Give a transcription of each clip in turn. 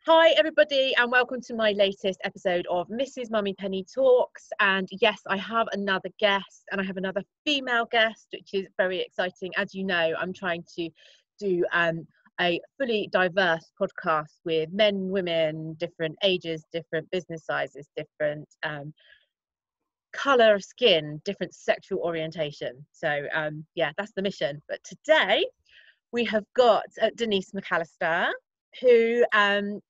Hi everybody and welcome to my latest episode of Mrs. Mummypenny Talks. And yes, I have another guest, and I have another female guest, which is very exciting. As you know, I'm trying to do a fully diverse podcast with men, women, different ages, different business sizes, different colour of skin, different sexual orientation. So yeah, that's the mission. But today we have got Denise Mcalister, who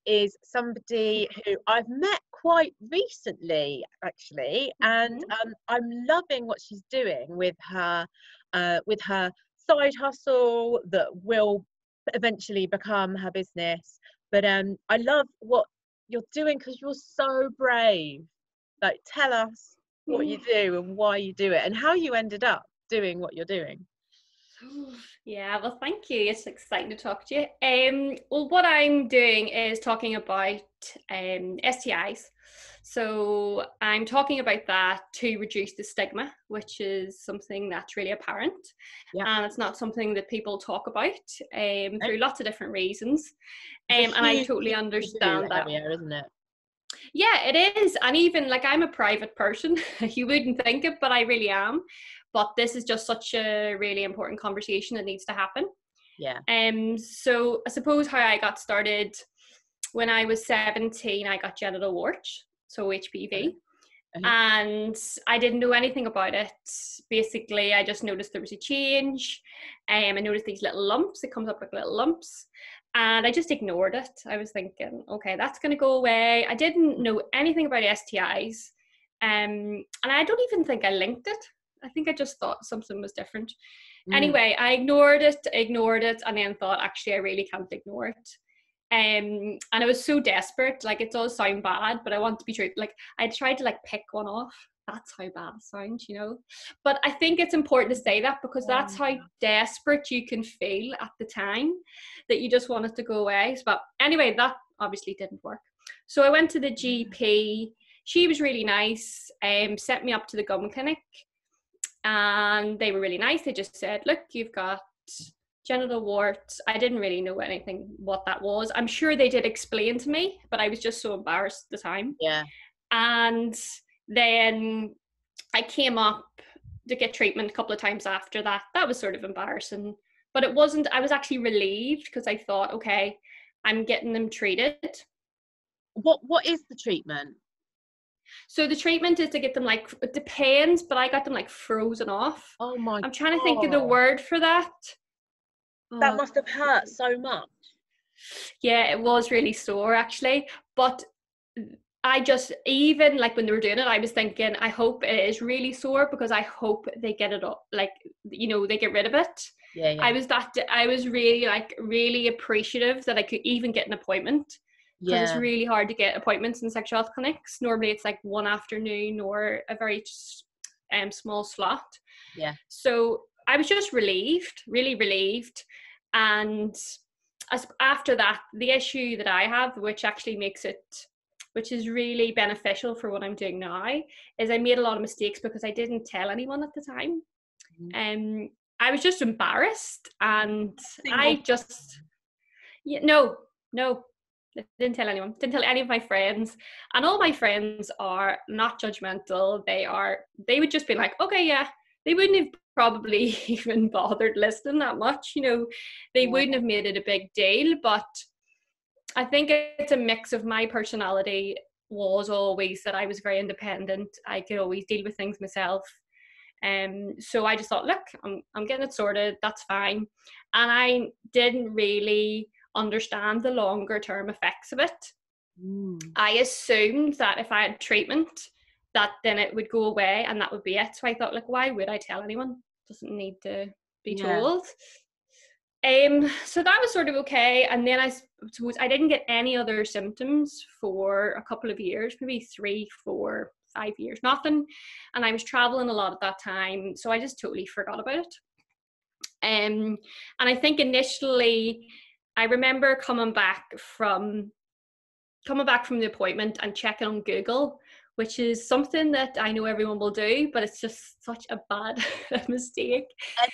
is somebody who I've met quite recently, actually, and I'm loving what she's doing with her side hustle that will eventually become her business. But I love what you're doing because you're so brave. Like, tell us what you do and why you do it and how you ended up doing what you're doing. Yeah, well, thank you. It's exciting to talk to you. Well, what I'm doing is talking about STIs. So I'm talking about that to reduce the stigma, which is something that's really apparent. Yeah. And it's not something that people talk about through lots of different reasons. And I totally understand that. Area, isn't it? Yeah, it is. And even like, I'm a private person. You wouldn't think it, but I really am. But this is just such a really important conversation that needs to happen. Yeah. So I suppose how I got started, when I was 17, I got genital warts, so HPV. And I didn't know anything about it. Basically, I just noticed there was a change. I noticed these little lumps. It comes up like little lumps. And I just ignored it. I was thinking, okay, that's going to go away. I didn't know anything about STIs. And I don't even think I linked it. I think I just thought something was different. Anyway, I ignored it, and then thought, actually, I really can't ignore it. And I was so desperate. Like, it does sound bad, but I want to be true. Like, I tried to like pick one off. That's how bad it sounds, you know. But I think it's important to say that, because that's how desperate you can feel at the time, that you just want it to go away. But anyway, that obviously didn't work. So I went to the GP. She was really nice. Sent me up to the gum clinic. And they were really nice. They just said, look, you've got genital warts. I didn't really know anything what that was. I'm sure they did explain to me, but I was just so embarrassed at the time. Yeah. And then I came up to get treatment a couple of times after that. That was sort of embarrassing, but it wasn't. I was actually relieved, because I thought, okay, I'm getting them treated. What is the treatment? So the treatment is to get them, like, it depends, but I got them like frozen off. Oh my I'm trying to think of the word for that. That must have hurt so much. Yeah, it was really sore, actually. But I just, even like when they were doing it, I was thinking, I hope it is really sore, because I hope they get it up, like, you know, they get rid of it. Yeah. I was really appreciative that I could even get an appointment. Because it's really hard to get appointments in sexual health clinics. Normally it's like one afternoon or a very small slot. Yeah. So I was just relieved, really relieved. And after that, the issue that I have, which actually makes it, which is really beneficial for what I'm doing now, is I made a lot of mistakes because I didn't tell anyone at the time. I was just embarrassed, and I just, no. I didn't tell anyone. Didn't tell any of my friends. And all my friends are not judgmental. They would just be like, okay, yeah. They wouldn't have probably even bothered listening that much, you know. They wouldn't have made it a big deal. But I think it's a mix of my personality was always that I was very independent. I could always deal with things myself. So I just thought, look, I'm getting it sorted. That's fine. And I didn't really understand the longer term effects of it. I assumed that if I had treatment, that then it would go away and that would be it. So I thought, like, why would I tell anyone? It doesn't need to be told. So that was sort of okay. And then I suppose I didn't get any other symptoms for a couple of years, maybe 3, 4, 5 years, nothing. And I was traveling a lot at that time, so I just totally forgot about it. And I think initially, I remember coming back from the appointment and checking on Google, which is something that I know everyone will do, but it's just such a bad mistake.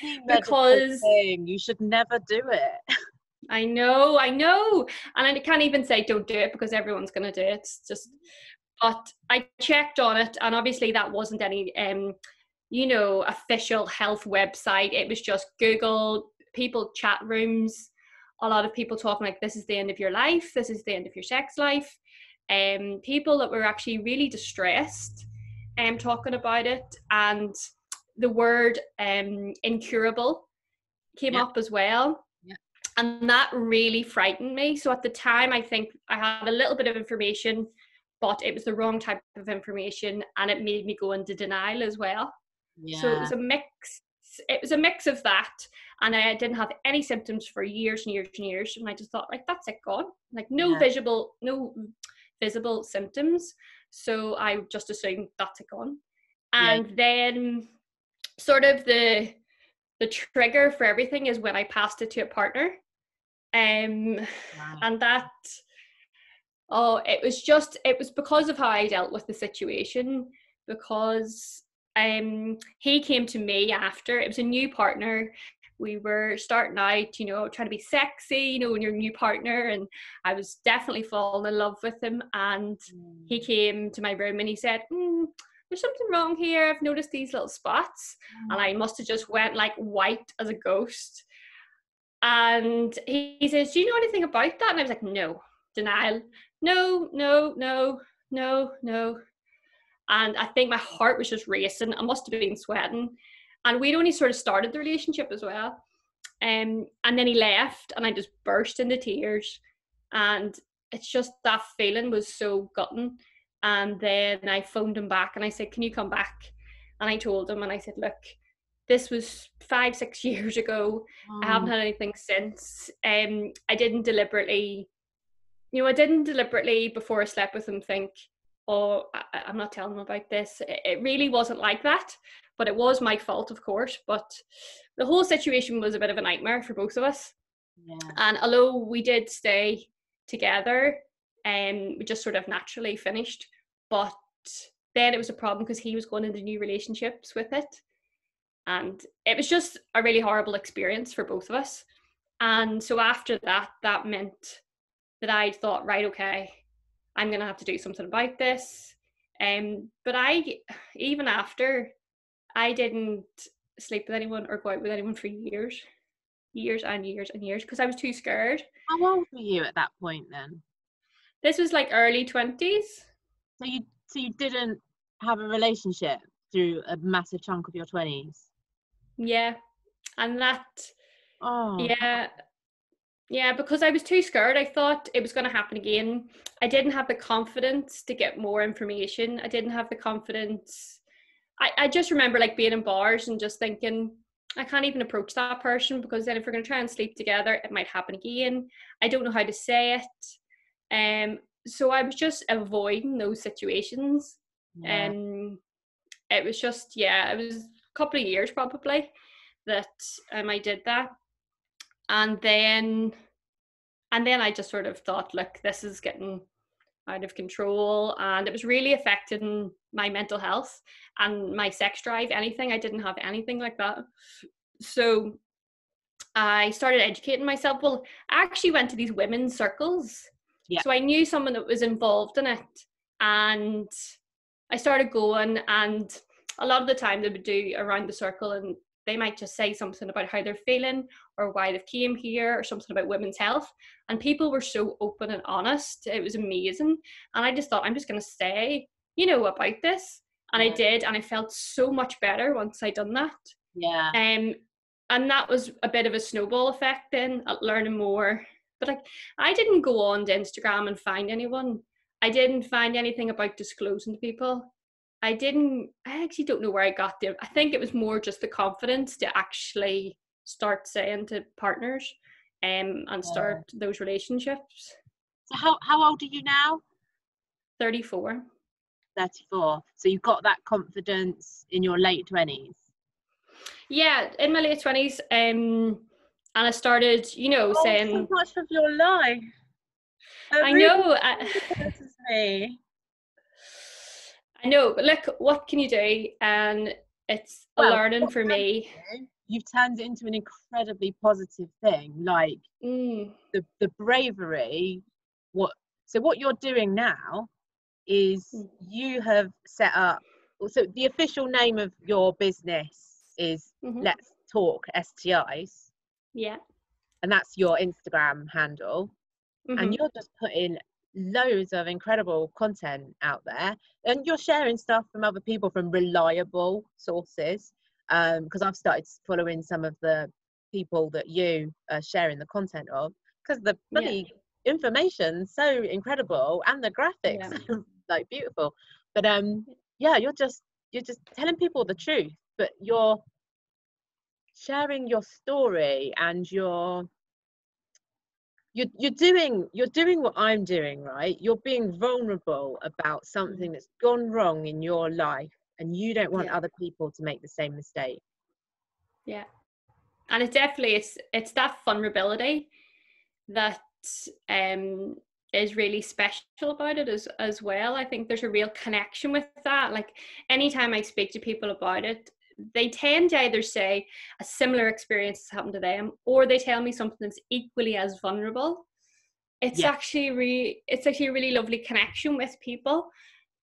Any medical thing, you should never do it. I know. And I can't even say don't do it because everyone's going to do it. It's just, but I checked on it, and obviously that wasn't any, official health website. It was just Google, people chat rooms, a lot of people talking like this is the end of your life, this is the end of your sex life. People that were actually really distressed, talking about it, and the word incurable came up as well. And that really frightened me. So at the time, I think I had a little bit of information, but it was the wrong type of information, and it made me go into denial as well. So it was a mix. It was a mix of that, and I didn't have any symptoms for years and years and years. And I just thought, right, that's it, gone. Like no visible symptoms. So I just assumed that's it, gone. And then, sort of the trigger for everything is when I passed it to a partner. And that, it was because of how I dealt with the situation, because he came to me after. It was a new partner. We were starting out, trying to be sexy, when you're a new partner, and I was definitely falling in love with him. And he came to my room and he said, there's something wrong here. I've noticed these little spots. And I must have just went like white as a ghost. And he says, do you know anything about that? And I was like, no. Denial. No. And I think my heart was just racing. I must have been sweating. And we'd only sort of started the relationship as well. And then he left, and I just burst into tears. And it's just, that feeling was so gutting. And then I phoned him back and I said, can you come back? And I told him, and I said, look, this was 5-6 years ago. I haven't had anything since. I didn't deliberately before I slept with him think, oh, I'm not telling him about this. It really wasn't like that, but it was my fault, of course. But the whole situation was a bit of a nightmare for both of us. And although we did stay together, we just sort of naturally finished. But then it was a problem because he was going into new relationships with it. And it was just a really horrible experience for both of us. And so after that, that meant that I thought, right, okay, I'm going to have to do something about this. But even after, I didn't sleep with anyone or go out with anyone for years and years and years, because I was too scared. How old were you at that point then? This was like early 20s. So you didn't have a relationship through a massive chunk of your 20s? Yeah. And that, yeah, because I was too scared. I thought it was going to happen again. I didn't have the confidence to get more information. I didn't have the confidence. I just remember like being in bars and just thinking, I can't even approach that person, because then if we're going to try and sleep together, it might happen again. I don't know how to say it. So I was just avoiding those situations. It was just, it was a couple of years probably that I did that. And then I just sort of thought, look, this is getting out of control, and it was really affecting my mental health and my sex drive. I didn't have anything like that. So I started educating myself. Well, I actually went to these women's circles. So I knew someone that was involved in it, and I started going, and a lot of the time they would do around the circle, and they might just say something about how they're feeling or why they've came here or something about women's health. And people were so open and honest. It was amazing. And I just thought, I'm just going to say, about this. And I did. And I felt so much better once I'd done that. And that was a bit of a snowball effect then, at learning more. But I didn't go on to Instagram and find anyone. I didn't find anything about disclosing to people. I actually don't know where I got there. I think it was more just the confidence to actually start saying to partners and start those relationships. So how old are you now? 34. 34. So you got that confidence in your late 20s? Yeah, in my late 20s. And I started, saying... so much of your life. I know. This is me. I know, but look, what can you do? And it's a learning for me. you've turned it into an incredibly positive thing, like the bravery. What you're doing now is you have set up, so the official name of your business is Let's Talk STIs. Yeah. And that's your Instagram handle. And you're just putting loads of incredible content out there, and you're sharing stuff from other people, from reliable sources, because I've started following some of the people that you are sharing the content of, because the bloody information's so incredible and the graphics are like beautiful. But you're just telling people the truth, but you're sharing your story, and you're doing what I'm doing, right? You're being vulnerable about something that's gone wrong in your life, and you don't want other people to make the same mistake. Yeah. And it definitely, it's that vulnerability that is really special about it as well. I think there's a real connection with that. Like, anytime I speak to people about it, they tend to either say a similar experience has happened to them, or they tell me something that's equally as vulnerable. It's actually a really lovely connection with people.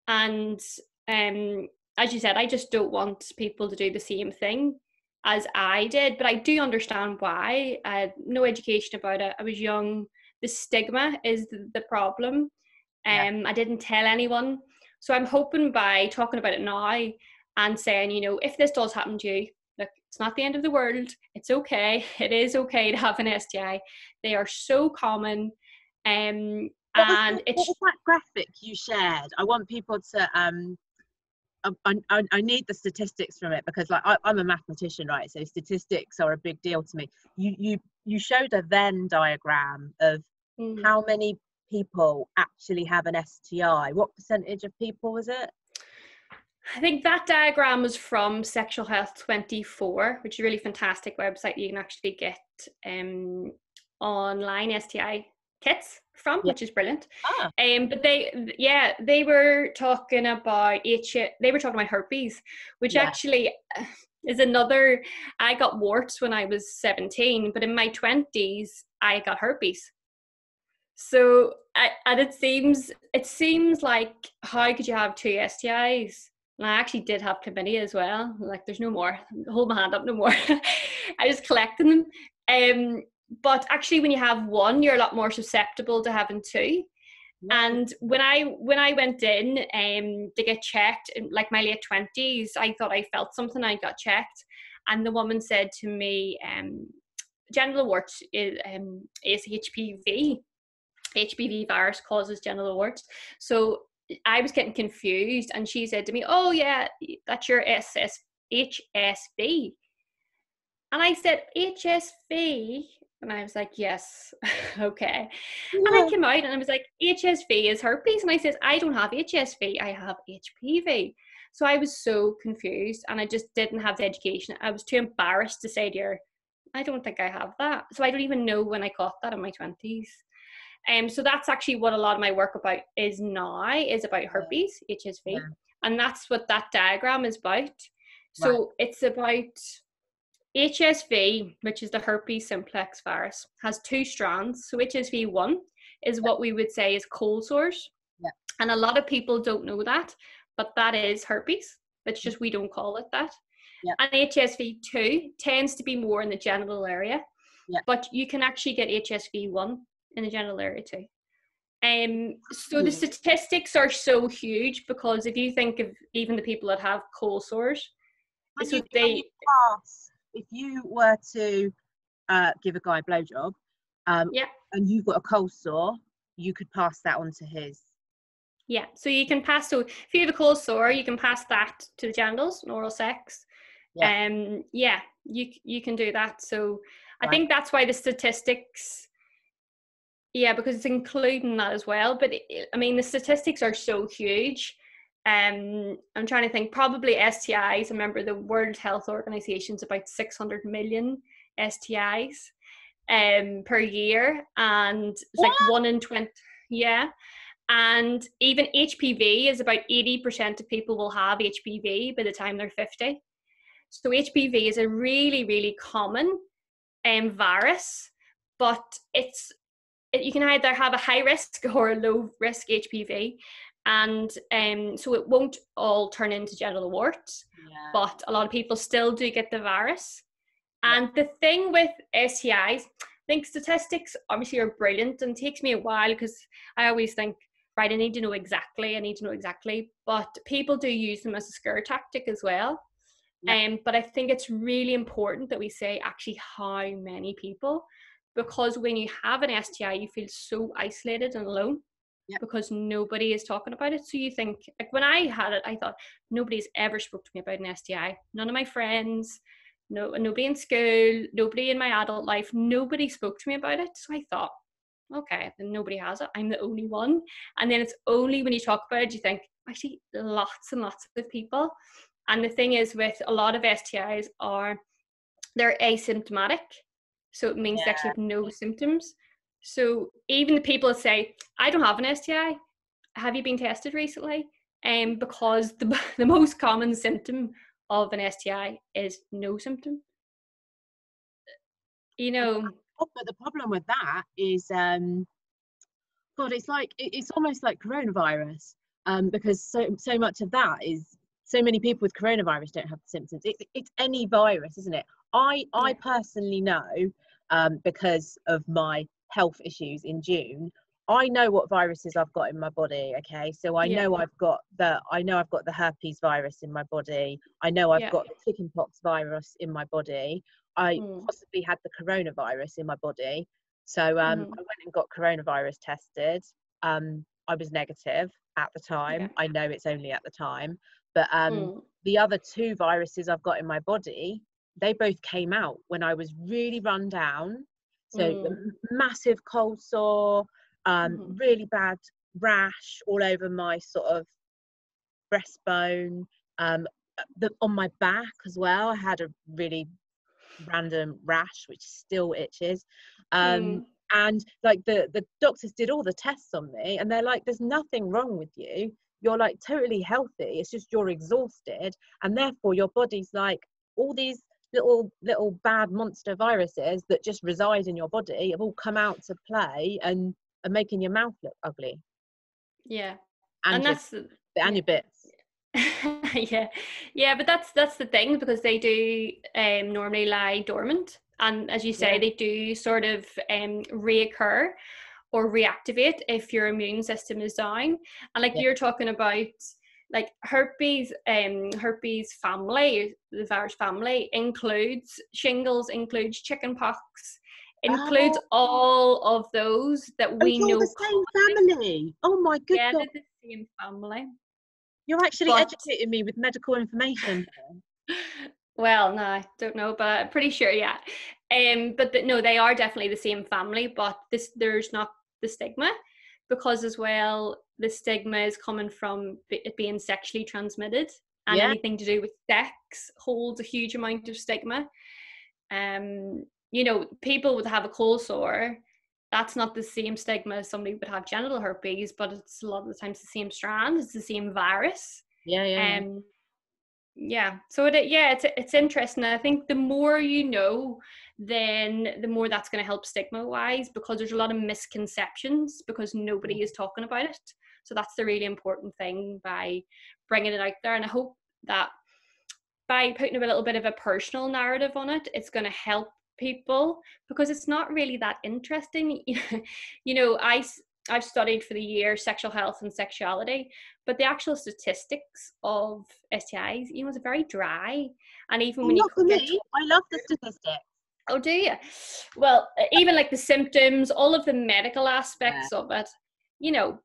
And as you said, I just don't want people to do the same thing as I did, but I do understand why. I had no education about it. I was young. The stigma is the problem. I didn't tell anyone. So I'm hoping by talking about it now and saying, you know, if this does happen to you, look, it's not the end of the world. It's okay. It is okay to have an STI. They are so common. What was that graphic you shared? I want people to I need the statistics from it, because like I'm a mathematician, right? So statistics are a big deal to me. You showed a Venn diagram of how many people actually have an STI. What percentage of people was it? I think that diagram was from Sexual Health 24, which is a really fantastic website you can actually get online STI kits from, which is brilliant. But they were talking about herpes, which actually is another. I got warts when I was 17, but in my 20s I got herpes. So and it seems like, how could you have two STIs? And I actually did have chlamydia as well. Like, there's no more. Hold my hand up, no more. I was collecting them. But actually, when you have one, you're a lot more susceptible to having two. And when I went in to get checked in like my late 20s, I thought I felt something. I got checked, and the woman said to me, genital warts is HPV. HPV virus causes genital warts. So I was getting confused, and she said to me, "Oh yeah, that's your HSV." And I said, "HSV?" And I was like, "Yes." Okay. And I came out and I was like, "HSV is herpes." And I said, "I don't have HSV, I have HPV." So I was so confused, and I just didn't have the education. I was too embarrassed to say to her, "I don't think I have that." So I don't even know when I caught that in my 20s. So that's actually what a lot of my work is about herpes, HSV. And that's what that diagram is about. So it's about HSV, which is the herpes simplex virus, has two strands. So HSV1 is what we would say is cold sores. And a lot of people don't know that, but that is herpes. It's just we don't call it that. And HSV2 tends to be more in the genital area, but you can actually get HSV1 in the genital area too. So the statistics are so huge, because if you think of even the people that have cold sores, can you pass, if you were to give a guy a blowjob, and you've got a cold sore, you could pass that on to his. Yeah, so you can pass. So if you have a cold sore, you can pass that to the genitals, oral sex. You can do that. So I think that's why the statistics. Yeah, because it's including that as well. But I mean, the statistics are so huge. I'm trying to think, probably STIs. I remember the World Health Organization is about 600 million STIs per year. And it's like 1 in 20. Yeah. And even HPV is about 80% of people will have HPV by the time they're 50. So HPV is a really, really common virus, but you can either have a high risk or a low risk HPV, and so it won't all turn into genital warts, but a lot of people still do get the virus. And the thing with STIs, I think statistics obviously are brilliant, and it takes me a while because I always think, right, I need to know exactly, but people do use them as a scare tactic as well. But I think it's really important that we say actually how many people, because when you have an STI, you feel so isolated and alone because nobody is talking about it. So you think, like when I had it, I thought nobody's ever spoke to me about an STI. None of my friends, nobody in school, nobody in my adult life, nobody spoke to me about it. So I thought, okay, then nobody has it. I'm the only one. And then it's only when you talk about it, you think, actually, lots and lots of people. And the thing is with a lot of STIs they're asymptomatic. So it means they actually have no symptoms. So even the people that say, I don't have an STI, have you been tested recently? Because the most common symptom of an STI is no symptom. But the problem with that is, God, it's almost like coronavirus, because so much of that is, so many people with coronavirus don't have the symptoms. It's any virus, isn't it? I personally know, because of my health issues in June, I know what viruses I've got in my body. Okay, so I know I've got the herpes virus in my body. I know I've got the chickenpox virus in my body. I possibly had the coronavirus in my body. So I went and got coronavirus tested. I was negative at the time. I know it's only at the time, but the other two viruses I've got in my body, they both came out when I was really run down. So massive cold sore, really bad rash all over my sort of breastbone, on my back as well. I had a really random rash which still itches, and like the doctors did all the tests on me, and they're like, there's nothing wrong with you, you're like totally healthy, it's just you're exhausted, and therefore your body's like, all these little bad monster viruses that just reside in your body have all come out to play and are making your mouth look ugly, and your bits. But that's the thing, because they do normally lie dormant, and as you say, they do sort of reoccur or reactivate if your immune system is down. And like you're talking about, like herpes family, the virus family includes shingles, includes chickenpox, includes all of those that we know. The same family. Oh my goodness. Yeah, they're the same family. You're actually educating me with medical information. Well, no, I don't know, but I'm pretty sure, but no, they are definitely the same family, but there's not the stigma, because as well, the stigma is coming from it being sexually transmitted, and anything to do with sex holds a huge amount of stigma. People would have a cold sore. That's not the same stigma as somebody would have genital herpes, but it's a lot of the times the same strand, it's the same virus. So it's interesting. I think the more you know, then the more that's going to help stigma wise, because there's a lot of misconceptions because nobody is talking about it. So that's the really important thing by bringing it out there. And I hope that by putting a little bit of a personal narrative on it, it's going to help people, because it's not really that interesting. I've studied for the year sexual health and sexuality, but the actual statistics of STIs, is very dry. And even when not for me, I love the statistics. Oh, do you? Well, even like the symptoms, all of the medical aspects of it, and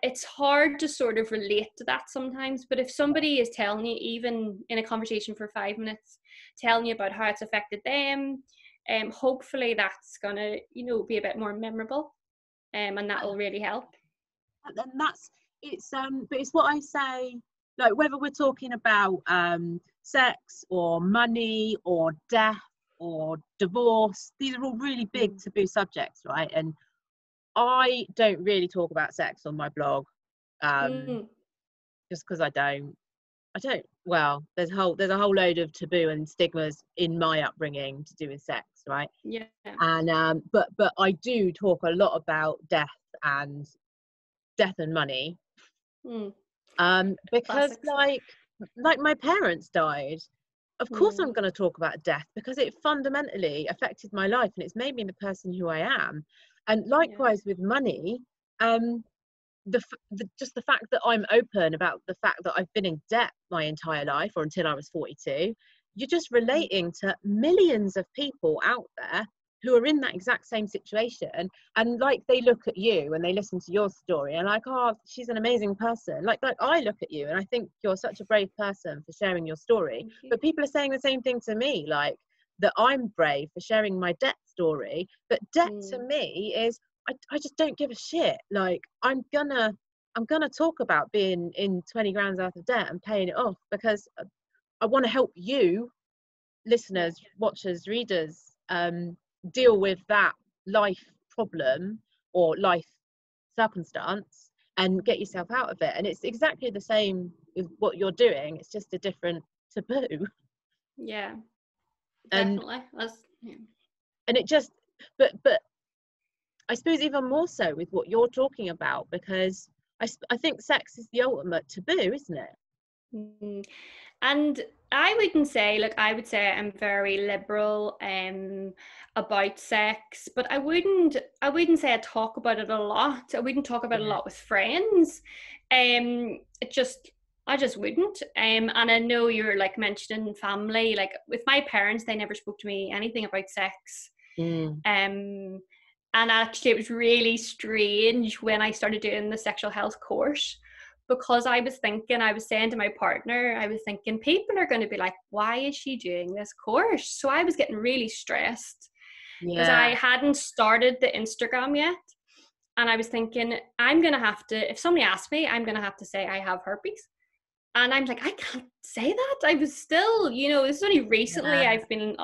it's hard to sort of relate to that sometimes. But if somebody is telling you, even in a conversation for 5 minutes, telling you about how it's affected them, hopefully that's gonna, be a bit more memorable, and that will really help. And but it's what I say, like whether we're talking about sex or money or death or divorce, these are all really big taboo subjects, right? And I don't really talk about sex on my blog, just because I don't. well, there's a whole load of taboo and stigmas in my upbringing to do with sex, right? Yeah. And but I do talk a lot about and money, Mm. because Classics. like my parents died. Of course I'm Mm. going to talk about death, because it fundamentally affected my life and it's made me the person who I am. And Yeah. likewise with money, just the fact that I'm open about the fact that I've been in debt my entire life, or until I was 42, you're just Mm. relating to millions of people out there who are in that exact same situation, and like they look at you and they listen to your story and like, oh, she's an amazing person, like I look at you and I think you're such a brave person for sharing your story, Thank you. but people are saying the same thing to me, like that I'm brave for sharing my debt story. But debt to Mm. me is, I just don't give a shit. Like I'm gonna talk about being in 20 grand worth of debt and paying it off, because I want to help you, Yeah. listeners, watchers, readers, deal with that life problem or life circumstance and get yourself out of it. And it's exactly the same with what you're doing. It's just a different taboo. Yeah. And Definitely. Yeah. it just, but I suppose even more so with what you're talking about, because I think sex is the ultimate taboo, isn't it? Mm. And I wouldn't say, like, I would say I'm very liberal about sex, but I wouldn't say I talk about it a lot. I wouldn't talk about it a Yeah. lot with friends. I just wouldn't. And I know you're like mentioning family, like with my parents, they never spoke to me anything about sex. Mm. Um, and actually, it was really strange when I started doing the sexual health course, because I was saying to my partner, I was thinking, people are going to be like, why is she doing this course? So I was getting really stressed because I Yeah. hadn't started the Instagram yet. And I was thinking, I'm going to have to, if somebody asks me, I'm going to have to say I have herpes. And I'm like, I can't say that. I was still, this is only recently Yeah. I've been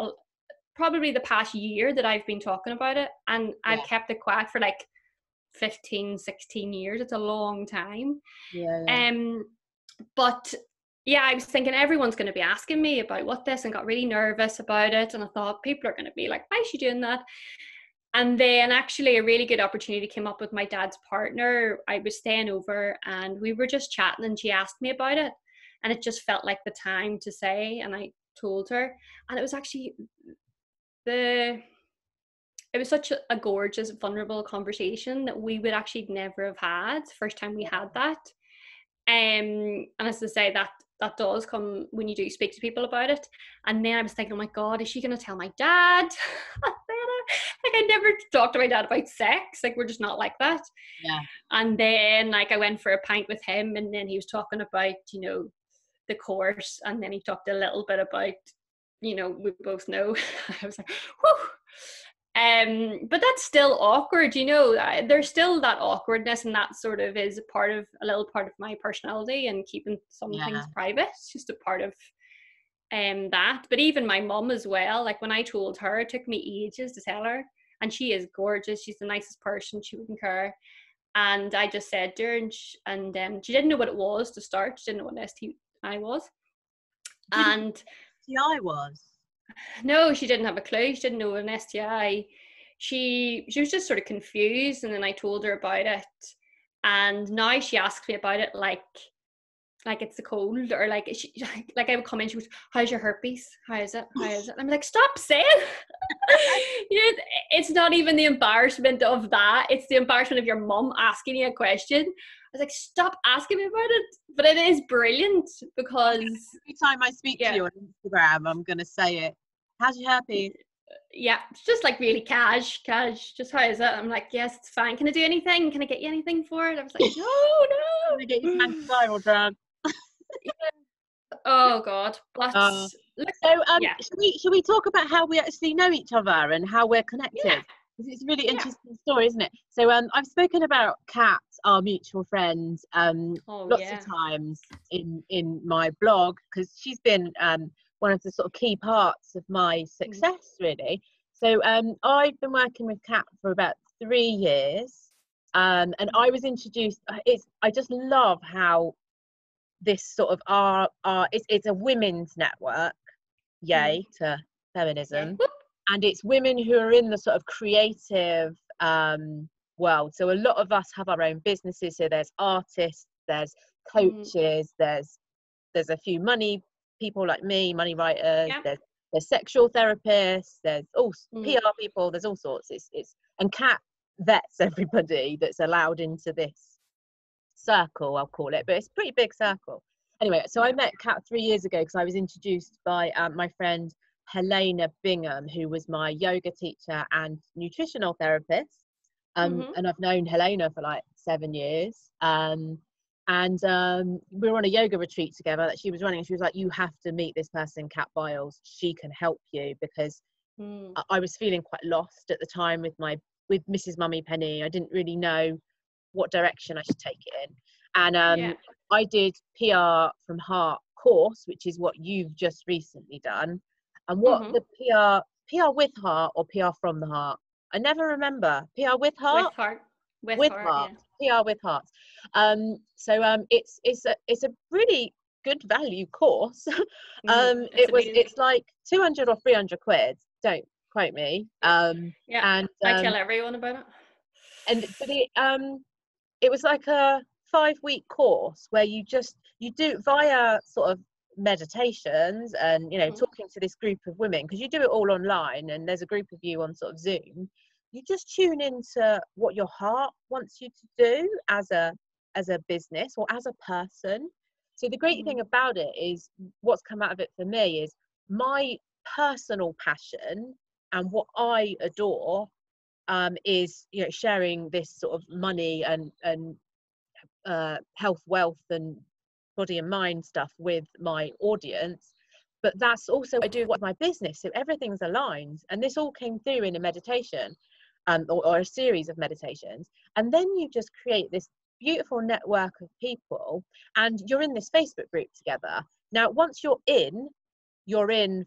probably the past year that I've been talking about it, and I've Yeah. kept it quiet for like 15, 16 years. It's a long time. Yeah. Yeah. um but yeah, I was thinking everyone's going to be asking me about what this, and got really nervous about it, and I thought people are going to be like, why is she doing that? And then actually a really good opportunity came up with my dad's partner. I was staying over and we were just chatting and she asked me about it, and it just felt like the time to say, and I told her. And it was actually the it was such a gorgeous, vulnerable conversation that we would actually never have had the first time we had that. And as I say, that does come when you do speak to people about it. And then I was thinking, oh my God, is she going to tell my dad? Like, I never talked to my dad about sex. Like, we're just not like that. Yeah. And then, like, I went for a pint with him, and then he was talking about, the course. And then he talked a little bit about, we both know. I was like, whew. But that's still awkward, there's still that awkwardness, and that sort of is a little part of my personality, and keeping some things Yeah. private. It's just a part of that. But even my mum as well, like when I told her, it took me ages to tell her, and she is gorgeous, she's the nicest person, she wouldn't care. And I just said to her, and she didn't know what it was to start. She didn't know what an STI was. You didn't know And what STI was? no, she didn't have a clue. She didn't know an STI. She was just sort of confused, and then I told her about it. And now she asks me about it like it's a cold, or like like I would come in, she goes, how's your herpes? How is it? How is it? I'm like, stop saying. It's not even the embarrassment of that. It's the embarrassment of your mum asking you a question. I was like, stop asking me about it. But it is brilliant because Every time I speak to yeah. you on Instagram, I'm going to say it. How's your herpes? Yeah, it's just like really cash, just how is it? I'm like, yes, it's fine. Can I do anything? Can I get you anything for it? I was like, no, I'm going to get you no. some antiviral drug. Oh God. But Uh, look, so yeah, should we talk about how we actually know each other and how we're yeah, connected? Because it's a really yeah. interesting story, isn't it? So I've spoken about Kat, our mutual friend, Oh lots of yeah. times in my blog, because she's been one of the sort of key parts of my Mm. success, really. So I've been working with Kat for about 3 years, and I was introduced. I just love how this sort of it's a women's network, yay to feminism, Yeah. and it's women who are in the sort of creative world. So a lot of us have our own businesses. So there's artists, there's coaches, there's a few money people like me, money writers, there's sexual therapists, there's all PR people, there's all sorts. It's and Kat vets everybody that's allowed into this circle, I'll call it, but it's a pretty big circle. Anyway, so I met Kat 3 years ago because I was introduced by my friend Helena Bingham, who was my yoga teacher and nutritional therapist. And I've known Helena for like 7 years. And we were on a yoga retreat together that she was running, and she was like, you have to meet this person, Kat Biles. She can help you, because I was feeling quite lost at the time with Mrs. Mummypenny. I didn't really know what direction I should take it in. And I did PR from Heart course, which is what you've just recently done. And what the PR with Heart or PR from the Heart? I never remember. PR with Heart? With Heart. Yeah. PR with Heart. It's a really good value course. It's like 200 or 300 quid. Don't quote me. And I tell everyone about it. It was like a 5-week course where you do via sort of meditations and talking to this group of women, because you do it all online and there's a group of you on sort of Zoom. You just tune into what your heart wants you to do as a business or as a person. So the great thing about it is, what's come out of it for me is my personal passion, and what I adore is sharing this sort of money and health, wealth and body and mind stuff with my audience. But that's also what I do with my business, so everything's aligned. And this all came through in a meditation or a series of meditations, and then you just create this beautiful network of people, and you're in this Facebook group together. Now once you're in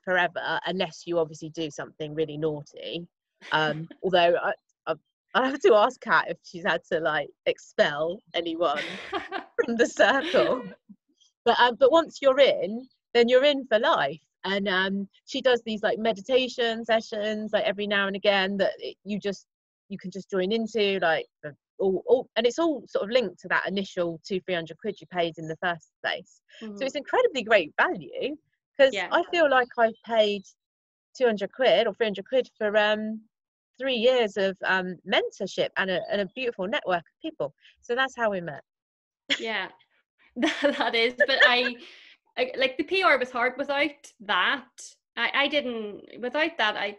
forever, unless you obviously do something really naughty. Although I have to ask Kat if she's had to like expel anyone from the circle. But once you're in, then you're in for life. And she does these like meditation sessions like every now and again that you can just join into, like and it's all sort of linked to that initial 200-300 quid you paid in the first place. So it's incredibly great value, because I feel like I've paid 200 quid or 300 quid for 3 years of mentorship and a beautiful network of people. So that's how we met. Yeah, that is. But I like the PR was hard. Without that, I didn't. Without that,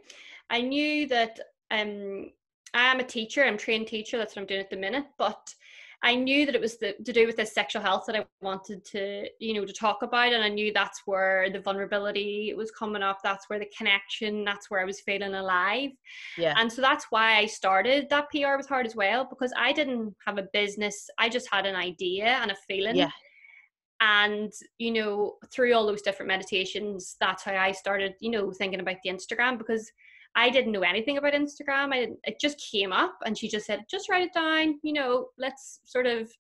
I knew that I am a teacher. I'm a trained teacher. That's what I'm doing at the minute. But I knew that it was to do with this sexual health that I wanted to, to talk about. And I knew that's where the vulnerability was coming up. That's where the connection, that's where I was feeling alive. Yeah. And so that's why I started that PR was hard as well, because I didn't have a business. I just had an idea and a feeling. Yeah. And, through all those different meditations, that's how I started, thinking about the Instagram, because I didn't know anything about Instagram. It just came up, and she just said, just write it down, let's sort of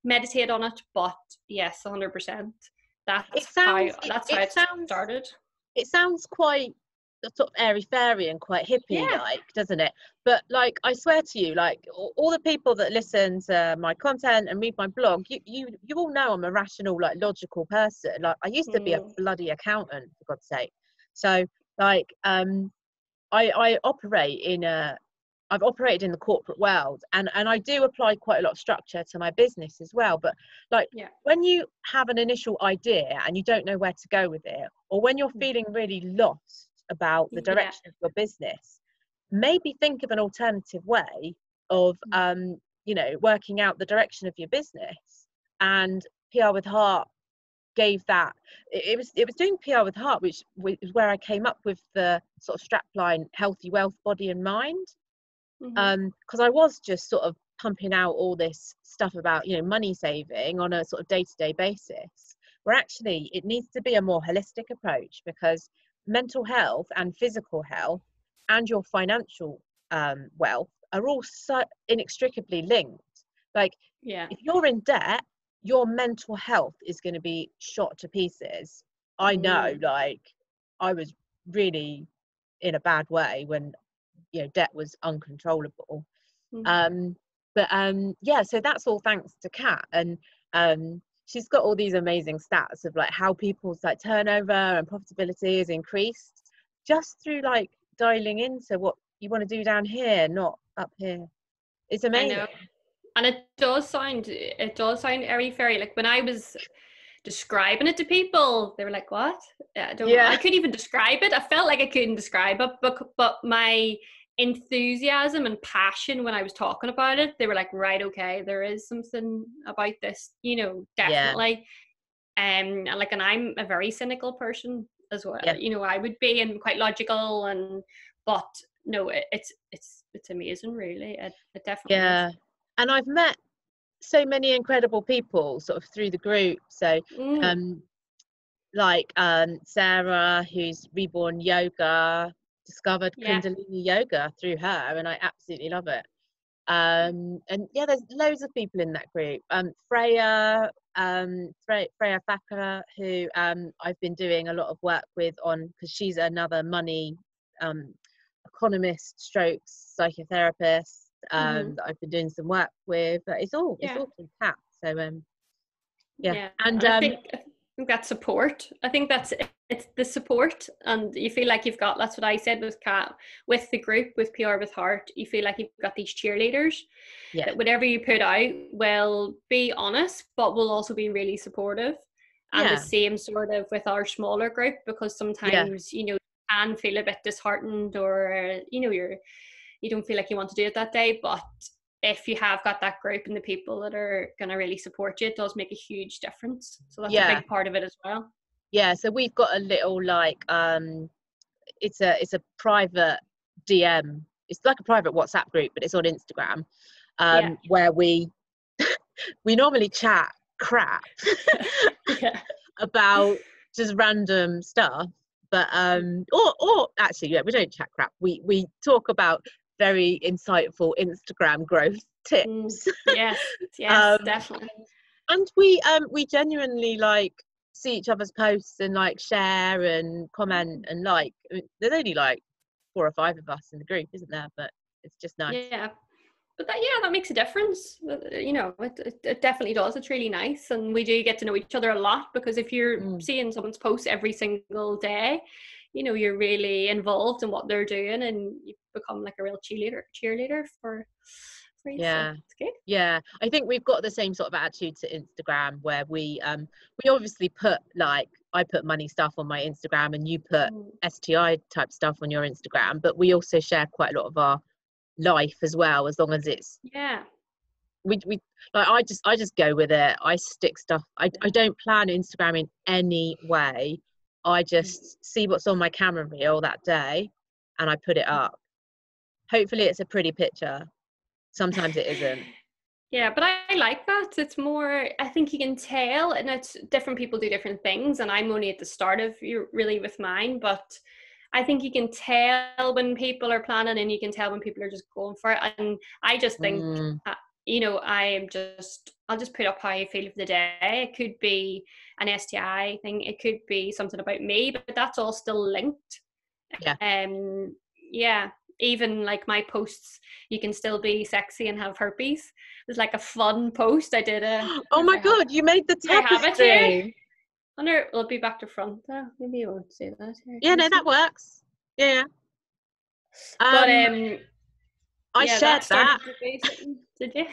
meditate on it. But yes, 100%. That's how it started. It sounds quite sort of airy-fairy and quite hippie-like, doesn't it? But like, I swear to you, like all the people that listen to my content and read my blog, you all know I'm a rational, like logical person. Like I used to be a bloody accountant, for God's sake. So like I've operated in the corporate world, and I do apply quite a lot of structure to my business as well. But like when you have an initial idea and you don't know where to go with it, or when you're feeling really lost about the direction of your business, maybe think of an alternative way of working out the direction of your business. And PR with Heart gave that. It was doing PR with Heart, which is where I came up with the sort of strapline healthy wealth body and mind, because I was just sort of pumping out all this stuff about money saving on a sort of day-to-day basis, where actually it needs to be a more holistic approach, because mental health and physical health and your financial wealth are all so inextricably linked. Like if you're in debt, your mental health is going to be shot to pieces. I know, like, I was really in a bad way when, you know, debt was uncontrollable. Yeah, so that's all thanks to Kat. And she's got all these amazing stats of like how people's like turnover and profitability is increased just through like dialing into what you want to do down here, not up here. It's amazing. I know. And it does sound airy fairy. Like when I was describing it to people, they were like, what? I don't know. I couldn't even describe it. I felt like I couldn't describe it, but my enthusiasm and passion when I was talking about it, they were like, right, okay, there is something about this, you know, definitely. And I'm a very cynical person as well. You know, I would be, and quite logical, but no, it's amazing, really. It definitely is. And I've met so many incredible people sort of through the group. So Sarah, who's Reborn Yoga, discovered Kundalini yoga through her, and I absolutely love it. And there's loads of people in that group. Freya Thacker, who I've been doing a lot of work with because she's another money economist strokes psychotherapist that I've been doing some work with. It's all through Kat. So and I think that support. I think it's the support, and you feel like you've got. That's what I said with Kat, with the group, with PR with Heart. You feel like you've got these cheerleaders that whatever you put out will be honest, but will also be really supportive. And the same sort of with our smaller group, because sometimes you know you can feel a bit disheartened, or you know you don't feel like you want to do it that day, but if you have got that group and the people that are going to really support you, it does make a huge difference. So that's a big part of it as well. So we've got a little like it's a private DM. It's like a private WhatsApp group, but it's on Instagram, where we normally chat crap about just random stuff, but or actually we don't chat crap. We talk about very insightful Instagram growth tips. Yes, definitely. And we genuinely like see each other's posts and like share and comment and like. I mean, there's only like 4 or 5 of us in the group, isn't there? But it's just nice. Yeah, but that makes a difference. You know, it definitely does. It's really nice, and we do get to know each other a lot, because if you're seeing someone's posts every single day, you know, you're really involved in what they're doing, and you become like a real cheerleader for you. So it's good. Yeah, I think we've got the same sort of attitude to Instagram, where we obviously put like, I put money stuff on my Instagram and you put STI type stuff on your Instagram, but we also share quite a lot of our life as well, as long as it's we like I just go with it. I stick stuff. I don't plan Instagram in any way. I just see what's on my camera reel that day and I put it up. Hopefully it's a pretty picture. Sometimes it isn't. Yeah, but I like that. It's more, I think you can tell, and it's different people do different things, and I'm only at the start of really with mine, but I think you can tell when people are planning, and you can tell when people are just going for it. And I just think, you know, I'll just put up how I feel for the day. It could be an STI thing, it could be something about me, but that's all still linked. Even like my posts, you can still be sexy and have herpes. It was like a fun post. I did oh my god, you made the tapestry. I have it here. I wonder it'll be back to front. Maybe you won't see that here. Yeah, no, that works. Yeah. But I shared that. Did you?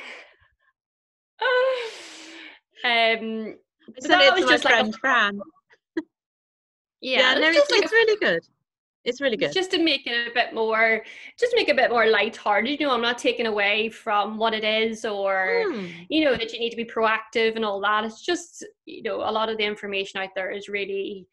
So that was just like a Fran. Yeah, no, it's really good. It's really good. Just to make it a bit more lighthearted. You know, I'm not taking away from what it is, or you know, that you need to be proactive and all that. It's just, you know, a lot of the information out there is really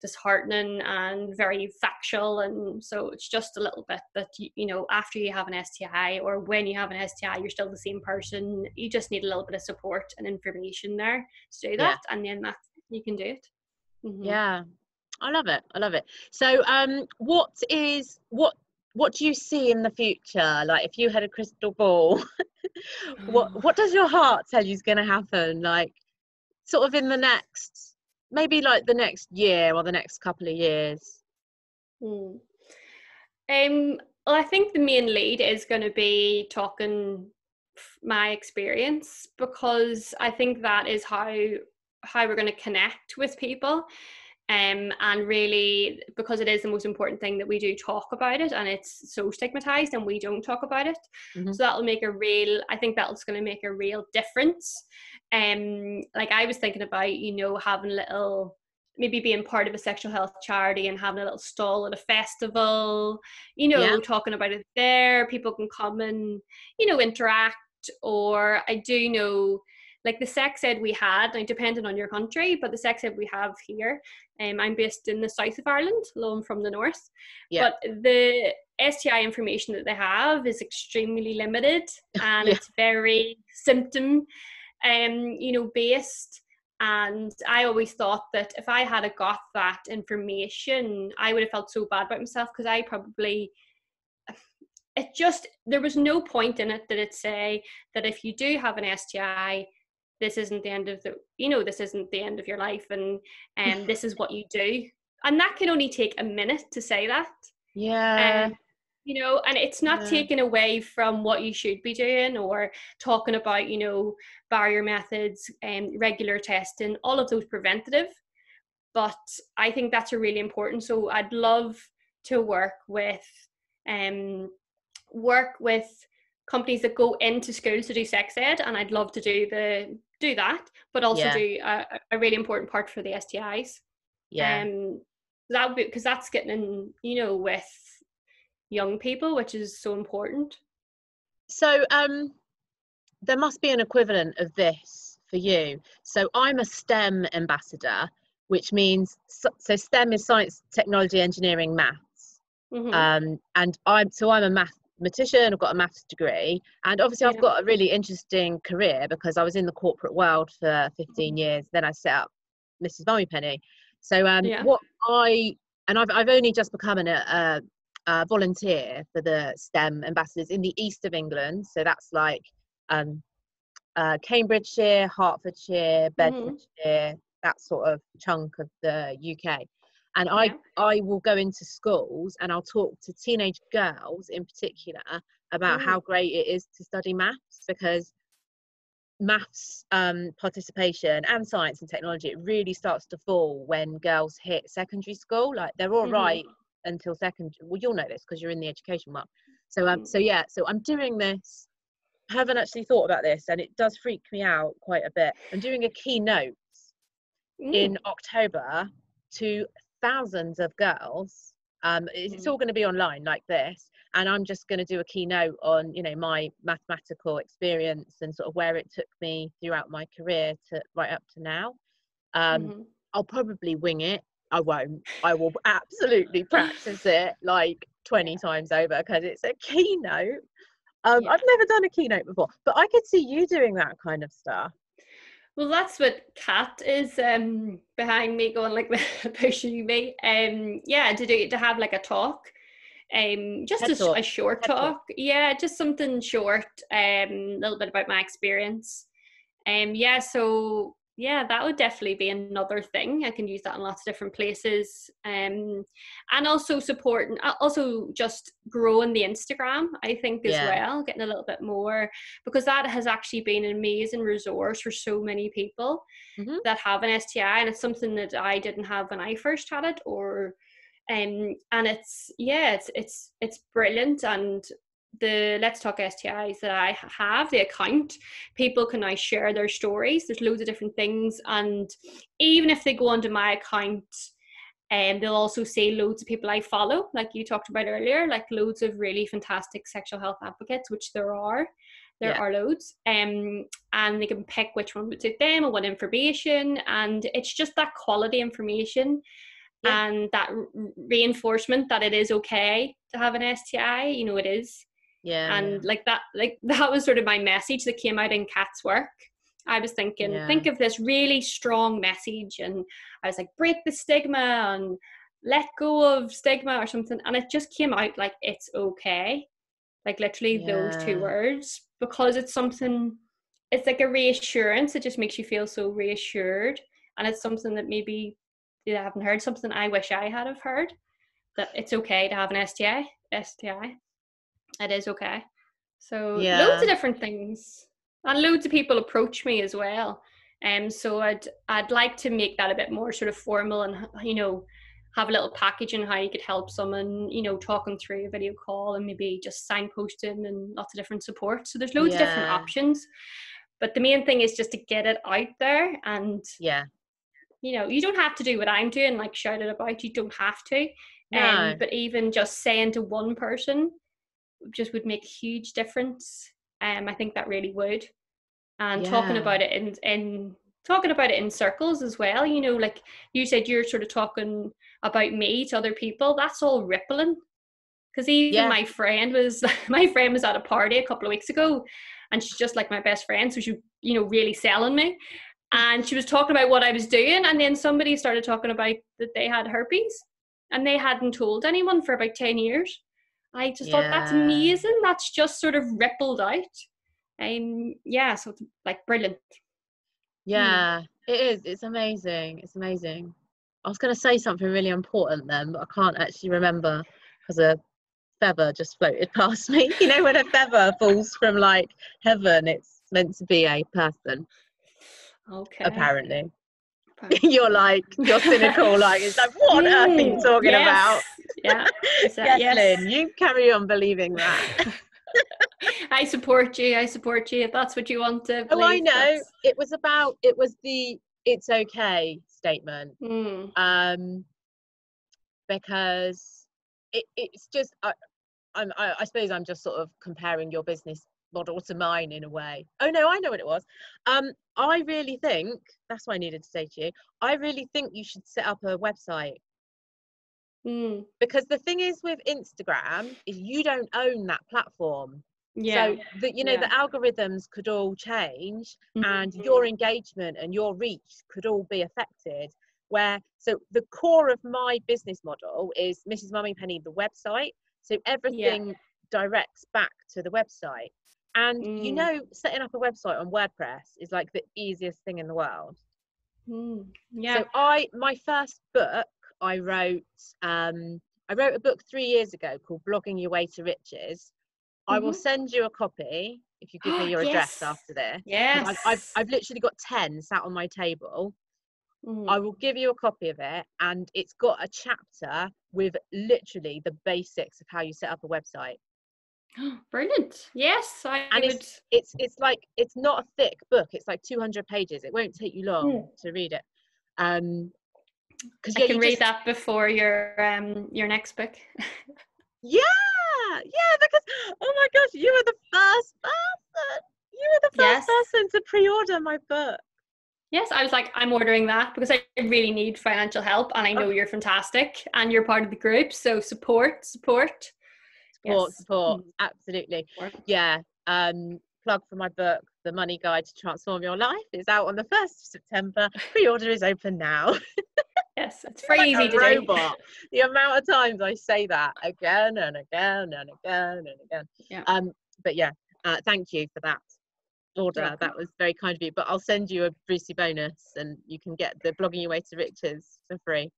disheartening and very factual, and so it's just a little bit that you know, after you have an STI or when you have an STI, you're still the same person. You just need a little bit of support and information there to do that, and then that you can do it. Yeah, I love it. So what do you see in the future? Like, if you had a crystal ball, What does your heart tell you is going to happen, like sort of in the next, maybe like the next year or the next couple of years? Hmm. Well, I think the main lead is going to be talking my experience, because I think that is how we're going to connect with people. And really, because it is the most important thing that we do talk about it, and it's so stigmatized and we don't talk about it. Mm-hmm. So that'll make a real, I think that's going to make a real difference. Like I was thinking about, having a little, maybe being part of a sexual health charity and having a little stall at a festival, Yeah. talking about it there. People can come and, interact. Or I do know, like the sex ed we had, now depending on your country, but the sex ed we have here, I'm based in the south of Ireland, although I'm from the north. Yeah. But the STI information that they have is extremely limited, and Yeah. it's very symptom, based. And I always thought that if I had got that information, I would have felt so bad about myself, because I probably, there was no point in it that it say that if you do have an STI, this isn't the end of this isn't the end of your life, and this is what you do. And that can only take a minute to say that. Yeah. And and it's not taken away from what you should be doing, or talking about, barrier methods and regular testing, all of those preventative. But I think that's a really important. So I'd love to work with companies that go into schools to do sex ed, and I'd love to do that, but also Yeah. do a really important part for the STIs. Yeah. That would be, because that's getting in, with young people, which is so important. So there must be an equivalent of this for you. So I'm a STEM ambassador, which means, so STEM is science, technology, engineering, maths. Mm-hmm. And I'm a mathematician. I've got a maths degree, and obviously I've Yeah. got a really interesting career because I was in the corporate world for 15 years. Then I set up Mrs. Mummypenny. So Yeah. I've only just become a volunteer for the STEM ambassadors in the east of England. So that's like Cambridgeshire, Hertfordshire, Mm-hmm. Bedfordshire, that sort of chunk of the UK. And Yeah. I will go into schools and I'll talk to teenage girls in particular about how great it is to study maths, because maths participation and science and technology, it really starts to fall when girls hit secondary school. Like they're all Mm-hmm. right until secondary. Well, you'll know this because you're in the education world. So I'm doing this. I haven't actually thought about this, and it does freak me out quite a bit. I'm doing a keynote in October to thousands of girls. It's all going to be online like this, and I'm just going to do a keynote on, my mathematical experience and sort of where it took me throughout my career to right up to now. I'll probably wing it. I won't. I will absolutely practice it like 20 times over, because it's a keynote. I've never done a keynote before, but I could see you doing that kind of stuff. Well, that's what Kat is behind me, going like pushing me. To have like a talk, just TED Talk. a short TED Talk. talk. Yeah, just something short, a little bit about my experience. So that would definitely be another thing. I can use that in lots of different places. And also supporting, also just growing the Instagram, I think, as Yeah. well, getting a little bit more, because that has actually been an amazing resource for so many people that have an STI, and it's something that I didn't have when I first had it, and it's brilliant. And the Let's Talk STIs that I have, the account, people can now share their stories. There's loads of different things, and even if they go onto my account, they'll also see loads of people I follow, like you talked about earlier, like loads of really fantastic sexual health advocates, which there are loads, and they can pick which one would suit them and what information, and it's just that quality information. And that reinforcement that it is okay to have an STI, it is. And that was sort of my message that came out in Kat's work. I was thinking, think of this really strong message, and I was like, break the stigma and let go of stigma or something, and it just came out like, it's okay. like literally those two words, because it's something, it's like a reassurance. It just makes you feel so reassured. And it's something that maybe you haven't heard, something I wish I had have heard, that it's okay to have an STI. It is okay. So loads of different things. And loads of people approach me as well. So I'd like to make that a bit more sort of formal, and, you know, have a little package on how you could help someone, you know, talking through a video call, and maybe just signposting and lots of different support. So there's loads of different options. But the main thing is just to get it out there. And, you know, you don't have to do what I'm doing, like shout it about. You don't have to. No. But even just saying to one person just would make a huge difference. I think that really would. And talking about it in circles as well, you know, like you said, you're sort of talking about me to other people. That's all rippling. Because even my friend was at a party a couple of weeks ago, and she's just like my best friend, so she, you know, really selling me. And she was talking about what I was doing, and then somebody started talking about that they had herpes, and they hadn't told anyone for about 10 years. I just thought, that's amazing. That's just sort of rippled out. So it's like brilliant. It is. It's amazing. It's amazing. I was going to say something really important then, but I can't actually remember because a feather just floated past me. You know, when a feather falls from like heaven, it's meant to be a person. Okay. Apparently. You're cynical, like, it's like, what on earth are you talking about? Yeah. Yes, Lynn, you carry on believing that. I support you. If that's what you want to believe. Oh, I know. It was the it's okay statement. Because it's just, I suppose I'm just sort of comparing your business model to mine in a way. Oh no, I know what it was. I really think, that's what I needed to say to you, I really think you should set up a website. Because the thing is with Instagram is you don't own that platform. So the algorithms could all change, and your engagement and your reach could all be affected. So the core of my business model is Mrs. Mummypenny, the website. So everything directs back to the website. And you know, setting up a website on WordPress is like the easiest thing in the world. So my first book I wrote a book 3 years ago called Blogging Your Way to Riches. I will send you a copy if you give me your address after this. I've literally got 10 sat on my table. I will give you a copy of it, and it's got a chapter with literally the basics of how you set up a website. Brilliant. Yes, it's like, it's not a thick book. It's like 200 pages. It won't take you long to read it. Because I can read that before your next book. Because oh my gosh, you were the first person to pre-order my book. Yes, I was like, I'm ordering that because I really need financial help, and I know you're fantastic and you're part of the group, so support, absolutely. Plug for my book, The Money Guide to Transform Your Life, is out on the 1st of September. Pre-order is open now. Yes, it's very easy to robot. The amount of times I say that again and again and again and again. Thank you for that order. That was very kind of you. But I'll send you a Brucey bonus, and you can get the Blogging Your Way to Riches for free.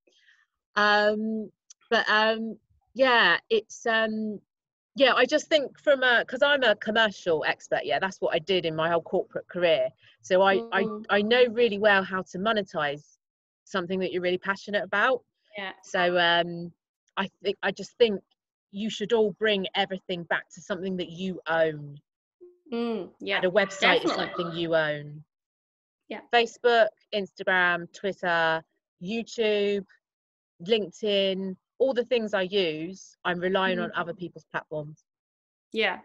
I just think because I'm a commercial expert, that's what I did in my whole corporate career. So I know really well how to monetize something that you're really passionate about. So I just think you should all bring everything back to something that you own. And a website is something you own. Facebook, Instagram, Twitter, YouTube, LinkedIn, all the things I use, I'm relying on other people's platforms. No,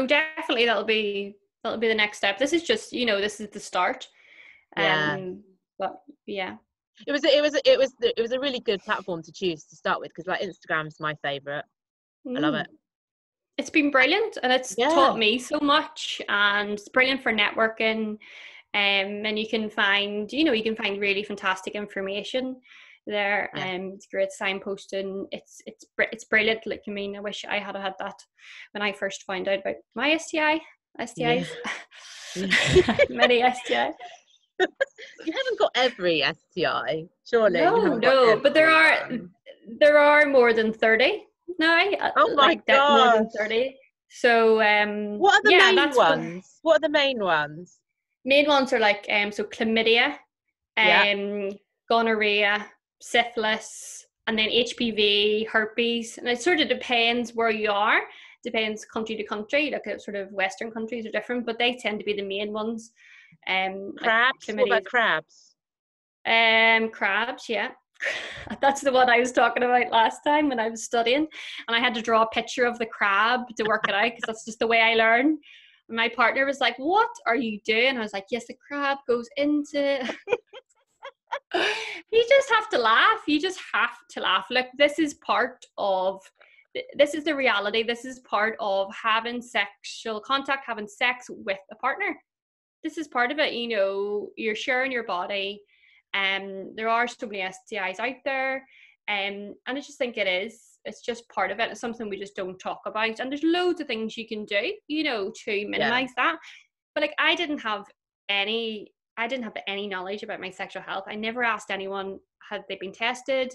definitely that'll be the next step. This is just, this is the start. But it was a really good platform to choose to start with, because like Instagram's my favorite. I love it. It's been brilliant, and it's taught me so much, and it's brilliant for networking. And you can find really fantastic information. there. It's great signposting. It's brilliant. Like, I mean, I wish I had had that when I first found out about my STIs. Many STIs. You haven't got every STI, surely. No, but there are more than 30 now. Oh my god, more than 30. So what are the main ones? What are the main ones? Main ones are like so chlamydia, gonorrhea, syphilis, and then HPV, herpes, and it sort of depends where you are. Depends country to country. Like sort of Western countries are different, but they tend to be the main ones. Crabs. Like what about crabs? Crabs, yeah. That's the one I was talking about last time when I was studying, and I had to draw a picture of the crab to work it out because that's just the way I learn. And my partner was like, "What are you doing?" I was like, "Yes, the crab goes into." You just have to laugh. You just have to laugh. Look, this is the reality. This is part of having sexual contact, having sex with a partner. This is part of it. You know, you're sharing your body. There are so many STIs out there. And I just think it's just part of it. It's something we just don't talk about. And there's loads of things you can do, you know, to minimize that. But like, I didn't have any knowledge about my sexual health. I never asked anyone, had they been tested?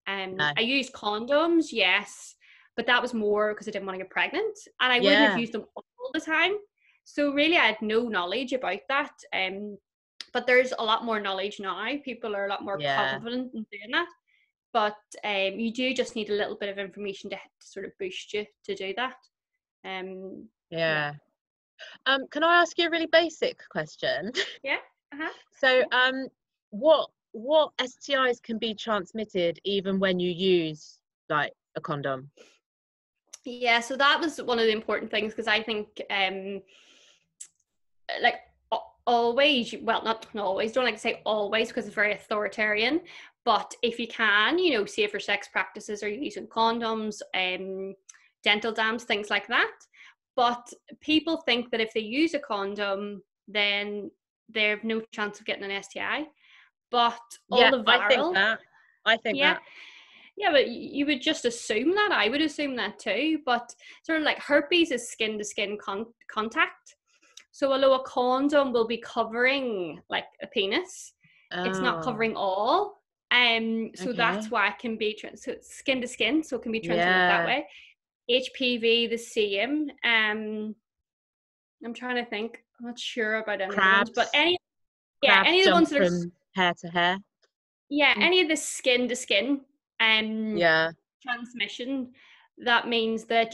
No. I used condoms, yes, but that was more because I didn't want to get pregnant, and I wouldn't have used them all the time. So really, I had no knowledge about that. But there's a lot more knowledge now. People are a lot more confident in doing that. But you do just need a little bit of information to sort of boost you to do that. Can I ask you a really basic question? Yeah. So what STIs can be transmitted even when you use like a condom? Yeah, so that was one of the important things, because I think like always, well, not always, don't like to say always because it's very authoritarian, but if you can, you know, safer sex practices, or using condoms, dental dams, things like that. But people think that if they use a condom, then they have no chance of getting an STI. But all the viral, I think that. Yeah, but you would just assume that. I would assume that too. But sort of like herpes is skin to skin contact. So although a condom will be covering like a penis, it's not covering all. So that's why it can be so it's skin to skin, so it can be transmitted that way. HPV the same. I'm trying to think. I'm not sure about any ones, but any of the ones that are from hair to hair. Yeah, any of the skin to skin transmission. That means that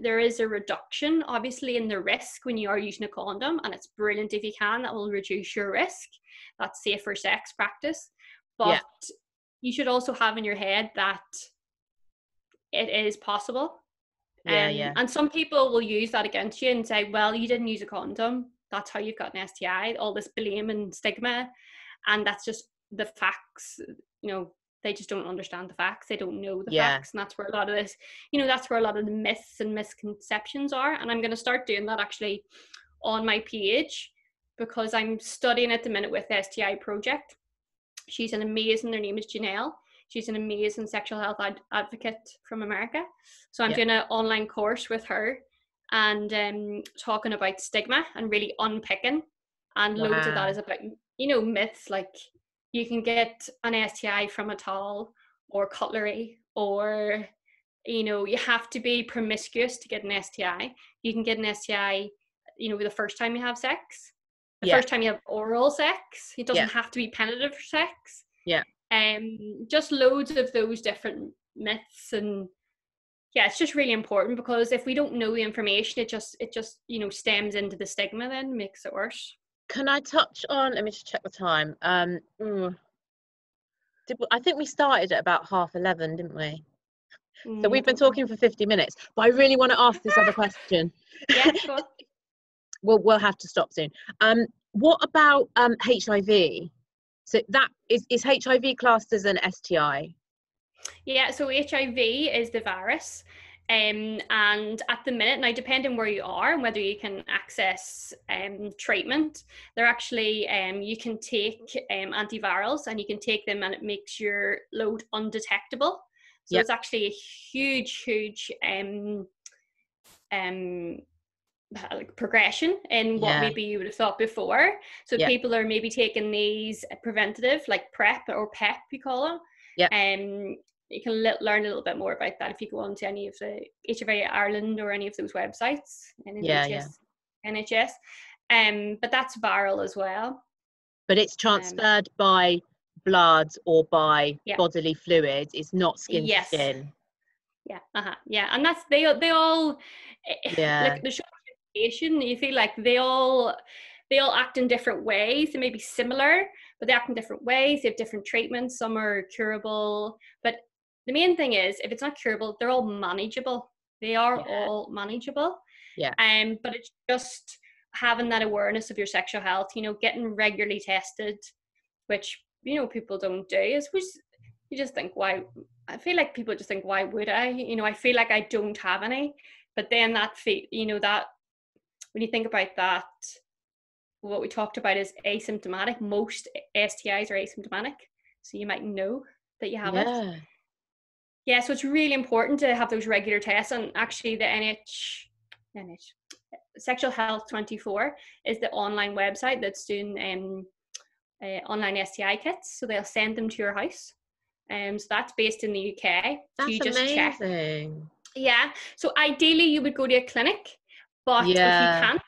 there is a reduction obviously in the risk when you are using a condom, and it's brilliant if you can. That will reduce your risk. That's safer sex practice. But you should also have in your head that it is possible. And some people will use that against you and say, well, you didn't use a condom, that's how you've got an STI, all this blame and stigma. And that's just the facts. You know, they just don't understand the facts. They don't know the facts. And that's where a lot of this, you know, that's where a lot of the myths and misconceptions are. And I'm going to start doing that actually on my page, because I'm studying at the minute with the STI Project. She's an amazing, her name is Janelle. She's an amazing sexual health advocate from America. So I'm doing an online course with her, and talking about stigma and really unpicking. And loads of that is about, you know, myths like you can get an STI from a towel or cutlery, or, you know, you have to be promiscuous to get an STI. You can get an STI, you know, the first time you have sex, the first time you have oral sex. It doesn't have to be penetrative sex. Just loads of those different myths. And it's just really important, because if we don't know the information, it just you know, stems into the stigma, then makes it worse. Can I touch on, let me just check the time. I think we started at about 11:30, didn't we? So we've been talking for 50 minutes, but I really want to ask this other question. Go on. We'll have to stop soon. What about HIV? So that is HIV classed as an STI? Yeah, so HIV is the virus. And at the minute, now depending where you are and whether you can access treatment, they're actually you can take antivirals, and you can take them and it makes your load undetectable. So it's actually a huge like progression in what maybe you would have thought before. So people are maybe taking these preventative, like PrEP or PEP, you call it. You can learn a little bit more about that if you go on to any of the HIV Ireland or any of those websites, NHS. But that's viral as well. But it's transferred by blood or by bodily fluids. It's not skin to skin. And that's they all like the short variation. You feel like they all act in different ways. They may be similar, but they act in different ways. They have different treatments. Some are curable, but the main thing is, if it's not curable, they're all manageable. They are all manageable. But it's just having that awareness of your sexual health, you know, getting regularly tested, which, you know, people don't do. Is which you just think, why? I feel like people just think, why would I? You know, I feel like I don't have any. But then that, you know, that when you think about that, what we talked about is asymptomatic. Most STIs are asymptomatic, so you might know that you have it. Yeah, so it's really important to have those regular tests. And actually the Sexual Health 24 is the online website that's doing online STI kits. So they'll send them to your house. So that's based in the UK. That's so you just amazing. check. Yeah. So ideally you would go to a clinic, but if you can't,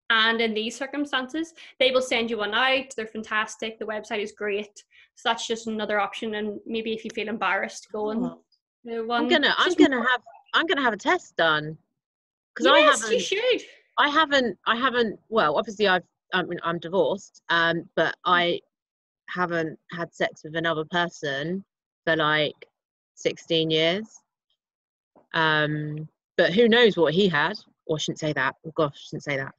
and in these circumstances, they will send you one out. They're fantastic. The website is great. So that's just another option. And maybe if you feel embarrassed going. I'm gonna have a test done, because you should. I haven't. Well, obviously I'm divorced, but I haven't had sex with another person for like 16 years. But who knows what he had? Or I shouldn't say that. Oh gosh, I shouldn't say that.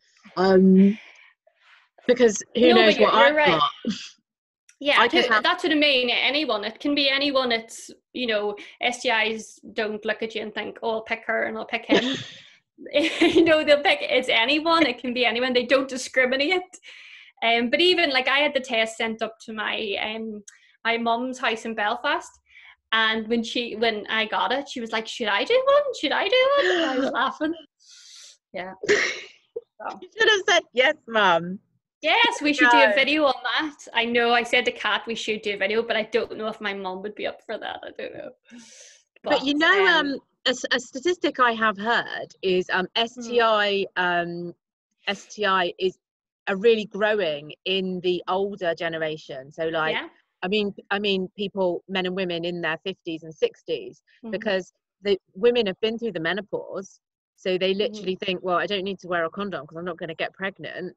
Because who knows what I've got. Yeah, that's what I mean. Anyone. It can be anyone. It's, you know, STIs don't look at you and think, oh, I'll pick her and I'll pick him. You know, they'll pick, it's anyone. It can be anyone. They don't discriminate. But even like I had the test sent up to my my mum's house in Belfast, and when I got it, she was like, should I do one? And I was laughing. Yeah. So. You should have said yes, Mum. Yes, we should do a video on that. I know I said to Kat we should do a video, but I don't know if my mum would be up for that. I don't know. But you know, a statistic I have heard is STI is really growing in the older generation. So like, I mean people, men and women in their 50s and 60s, because the women have been through the menopause. So they literally think, well, I don't need to wear a condom because I'm not going to get pregnant.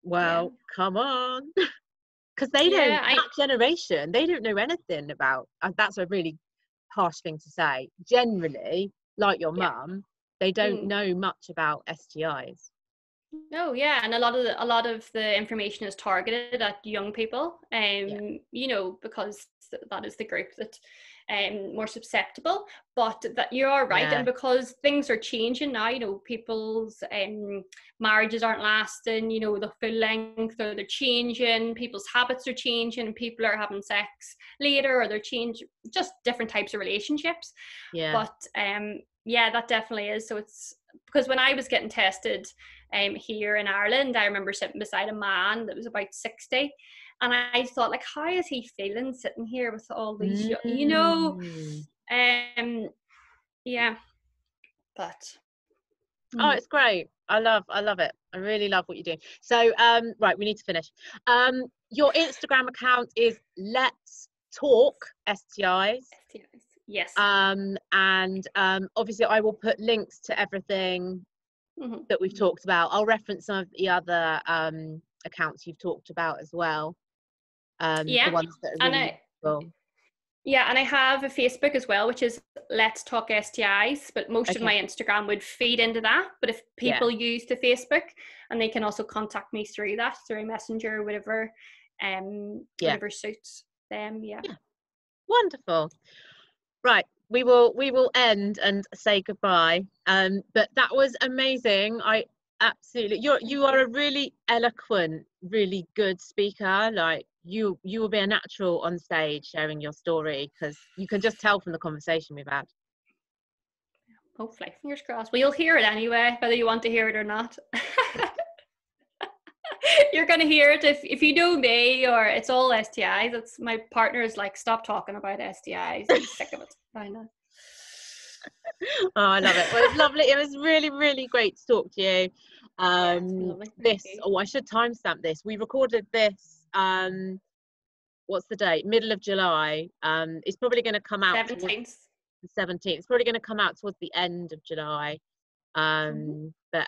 Well, come on. Because they don't, that generation, they don't know anything about, that's a really harsh thing to say. Generally, like your mum, they don't know much about STIs. No, and a lot of the information is targeted at young people, you know, because that is the group that more susceptible. But that you are right, and because things are changing now, you know, people's marriages aren't lasting, you know, the full length, or they're changing, people's habits are changing, and people are having sex later, or they're changing, just different types of relationships. But that definitely is. So it's because when I was getting tested here in Ireland, I remember sitting beside a man that was about 60, and I thought, like, how is he feeling sitting here with all these, you know, but oh, it's great. I love it. I really love what you're doing. So right, we need to finish. Your Instagram account is Let's Talk STIs. Yes. And obviously I will put links to everything that we've talked about. I'll reference some of the other accounts you've talked about as well. The ones that are really useful. Yeah, and I have a Facebook as well, which is Let's Talk STIs, but most of my Instagram would feed into that. But if people use the Facebook, and they can also contact me through that, through Messenger, whatever, whatever suits them. Yeah. Wonderful. Right, will end and say goodbye. But that was amazing. I absolutely, you are a really eloquent, really good speaker. Like you will be a natural on stage sharing your story, because you can just tell from the conversation we've had. Hopefully, fingers crossed. Well, you'll hear it anyway, whether you want to hear it or not. You're gonna hear it if you know me, or it's all STIs. It's my partner is like, stop talking about STIs. He's sick of it. I know. Oh, I love it. Well, it's lovely. It was really, really great to talk to you. Yeah, it's been lovely. Thank you. Oh, I should timestamp this. We recorded this. What's the date? Middle of July. It's probably going to come out 17th. The 17th. It's probably going to come out towards the end of July. But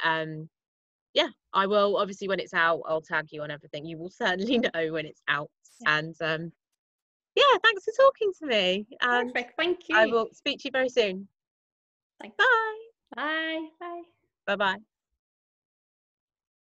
yeah, I will, obviously when it's out, I'll tag you on everything. You will certainly know when it's out. Yeah. And yeah, thanks for talking to me. Perfect. Thank you. I will speak to you very soon. Thanks. Bye. Bye. Bye. Bye-bye.